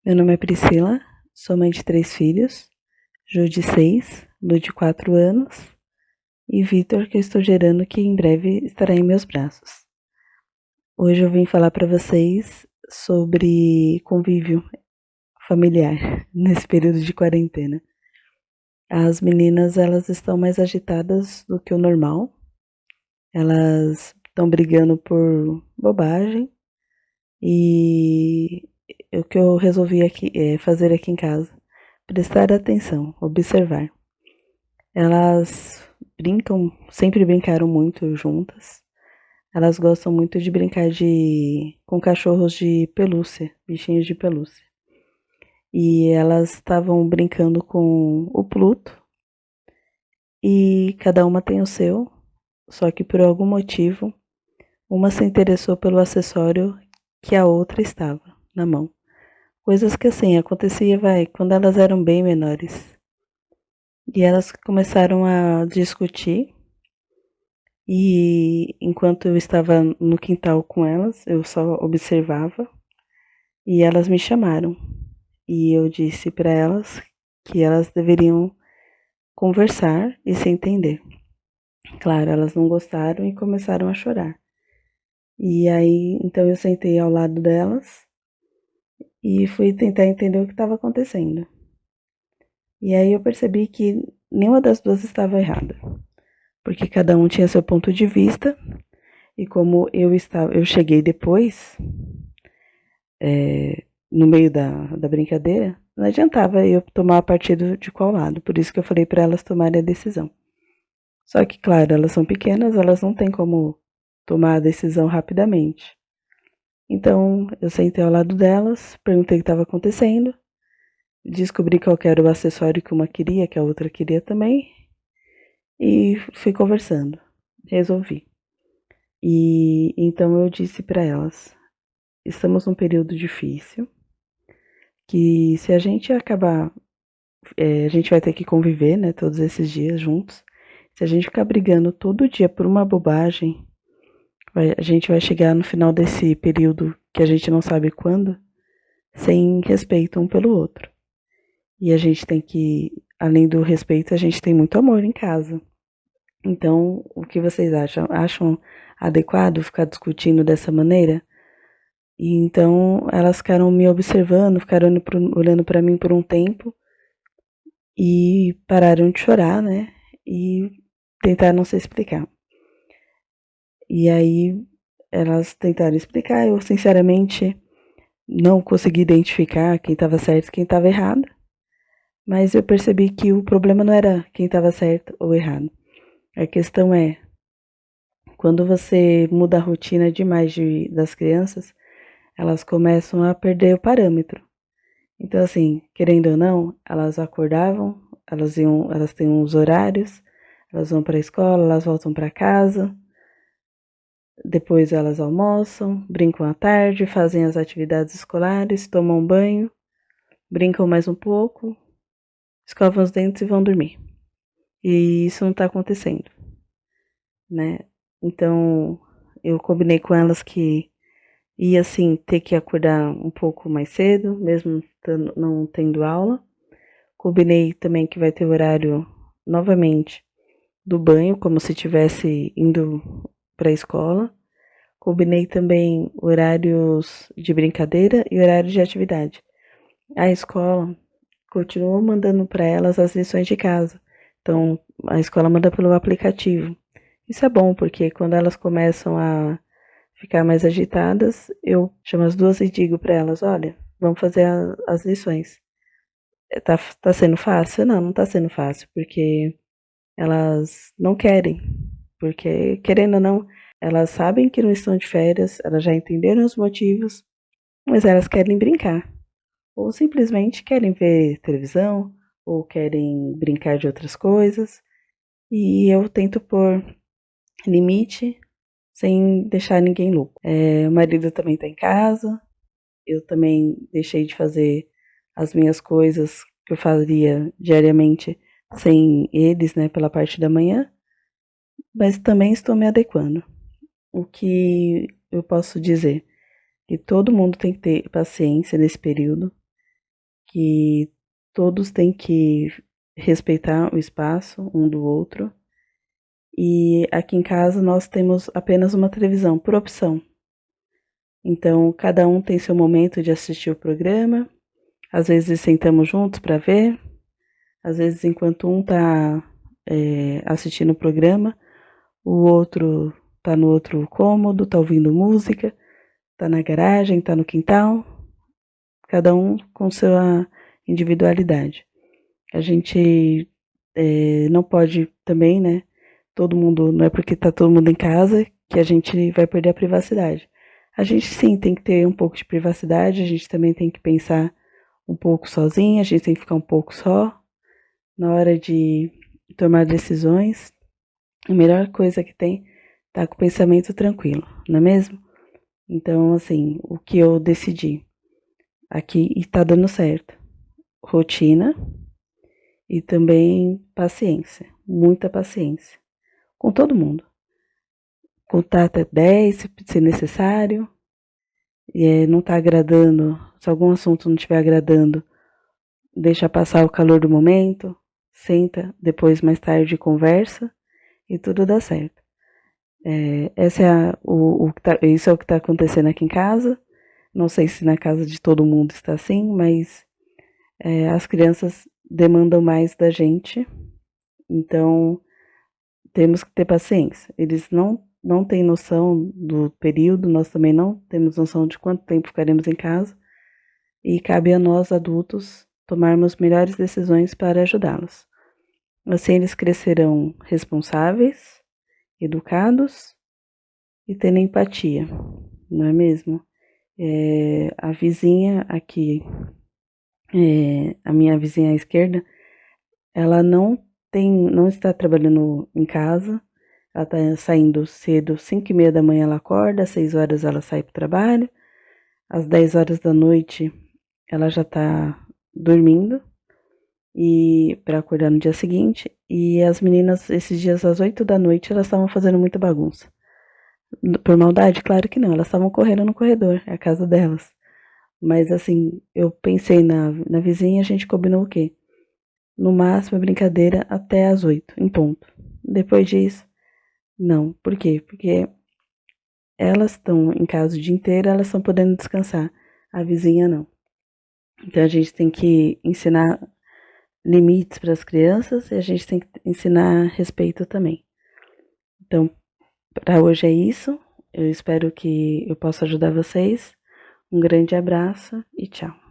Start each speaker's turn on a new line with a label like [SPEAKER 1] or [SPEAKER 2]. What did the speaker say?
[SPEAKER 1] Meu nome é Priscila, sou mãe de 3 filhos, Ju de 6, Lu de 4 anos e Vitor, que eu estou gerando, que em breve estará em meus braços. Hoje eu vim falar para vocês sobre convívio familiar nesse período de quarentena. As meninas, elas estão mais agitadas do que o normal. Elas estão brigando por bobagem e o que eu resolvi fazer aqui em casa, prestar atenção, observar. Elas brincam, sempre brincaram muito juntas. Elas gostam muito de brincar com cachorros de pelúcia, bichinhos de pelúcia. E elas estavam brincando com o Pluto e cada uma tem o seu, só que por algum motivo uma se interessou pelo acessório que a outra estava na mão. Coisas que assim acontecia, quando elas eram bem menores. E elas começaram a discutir. E enquanto eu estava no quintal com elas, eu só observava e elas me chamaram. E eu disse para elas que elas deveriam conversar e se entender. Claro, elas não gostaram e começaram a chorar. E aí, então eu sentei ao lado delas e fui tentar entender o que estava acontecendo. E aí eu percebi que nenhuma das duas estava errada, porque cada um tinha seu ponto de vista. E como eu cheguei depois, no meio da brincadeira, não adiantava eu tomar partido de qual lado. Por isso que eu falei para elas tomarem a decisão. Só que, claro, elas são pequenas, elas não têm como tomar a decisão rapidamente. Então, eu sentei ao lado delas, perguntei o que estava acontecendo, descobri qual era o acessório que uma queria, que a outra queria também, e fui conversando. Resolvi. E então eu disse para elas: estamos num período difícil, que se a gente acabar, a gente vai ter que conviver, né, todos esses dias juntos. Se a gente ficar brigando todo dia por uma bobagem, a gente vai chegar no final desse período que a gente não sabe quando, sem respeito um pelo outro. E a gente tem que, além do respeito, a gente tem muito amor em casa. Então, o que vocês acham? Acham adequado ficar discutindo dessa maneira? E então elas ficaram me observando, ficaram olhando para mim por um tempo e pararam de chorar, né? E tentaram se explicar. E aí elas tentaram explicar, eu sinceramente não consegui identificar quem estava certo e quem estava errado, mas eu percebi que o problema não era quem estava certo ou errado. A questão é, quando você muda a rotina demais das crianças, elas começam a perder o parâmetro. Então, assim, querendo ou não, elas acordavam, elas têm uns horários, elas vão para a escola, elas voltam para casa, depois elas almoçam, brincam à tarde, fazem as atividades escolares, tomam banho, brincam mais um pouco, escovam os dentes e vão dormir. E isso não está acontecendo, né? Então, eu combinei com elas que ia, assim, ter que acordar um pouco mais cedo, mesmo não tendo aula. Combinei também que vai ter horário novamente do banho, como se estivesse indo para a escola. Combinei também horários de brincadeira e horários de atividade. A escola continuou mandando para elas as lições de casa. Então, a escola manda pelo aplicativo. Isso é bom, porque quando elas começam a ficar mais agitadas, eu chamo as duas e digo para elas: olha, vamos fazer as lições. Tá sendo fácil? Não, não tá sendo fácil, porque elas não querem. Porque, querendo ou não, elas sabem que não estão de férias, elas já entenderam os motivos, mas elas querem brincar. Ou simplesmente querem ver televisão, ou querem brincar de outras coisas. E eu tento pôr limite sem deixar ninguém louco. O marido também tá em casa, eu também deixei de fazer as minhas coisas que eu fazia diariamente sem eles, né, pela parte da manhã, mas também estou me adequando. O que eu posso dizer? Que todo mundo tem que ter paciência nesse período. que todos têm que respeitar o espaço um do outro. E aqui em casa nós temos apenas uma televisão, por opção. Então, cada um tem seu momento de assistir o programa. Às vezes sentamos juntos para ver. Às vezes, enquanto um está assistindo o programa, o outro está no outro cômodo, está ouvindo música, está na garagem, está no quintal. Cada um com sua individualidade. A gente não pode também, né? Todo mundo, não é porque tá todo mundo em casa que a gente vai perder a privacidade. A gente sim tem que ter um pouco de privacidade, a gente também tem que pensar um pouco sozinha, a gente tem que ficar um pouco só na hora de tomar decisões. A melhor coisa que tem é tá com o pensamento tranquilo, não é mesmo? Então, assim, o que eu decidi aqui e tá dando certo. Rotina e também paciência, muita paciência. Com todo mundo. Contar até 10, se necessário. E não tá agradando, se algum assunto não estiver agradando, deixa passar o calor do momento, senta, depois mais tarde conversa e tudo dá certo. Essa é isso é o que está acontecendo aqui em casa. Não sei se na casa de todo mundo está assim, mas as crianças demandam mais da gente, então temos que ter paciência. Eles não têm noção do período, nós também não temos noção de quanto tempo ficaremos em casa, e cabe a nós, adultos, tomarmos melhores decisões para ajudá-los. Assim eles crescerão responsáveis, educados e tendo empatia, não é mesmo? A vizinha aqui, a minha vizinha à esquerda, ela não está trabalhando em casa. Ela está saindo cedo, 5:30 da manhã ela acorda, às 6 horas ela sai para o trabalho, às 10 horas da noite ela já está dormindo e para acordar no dia seguinte. E as meninas, esses dias às 8 da noite, elas estavam fazendo muita bagunça. Por maldade? Claro que não, elas estavam correndo no corredor, é a casa delas. Mas assim, eu pensei na vizinha, a gente combinou o quê? No máximo, a brincadeira até às 8, em ponto. Depois disso, não. Por quê? Porque elas estão em casa o dia inteiro, elas estão podendo descansar. A vizinha não. Então a gente tem que ensinar limites para as crianças e a gente tem que ensinar respeito também. Então, para hoje é isso. Eu espero que eu possa ajudar vocês. Um grande abraço e tchau.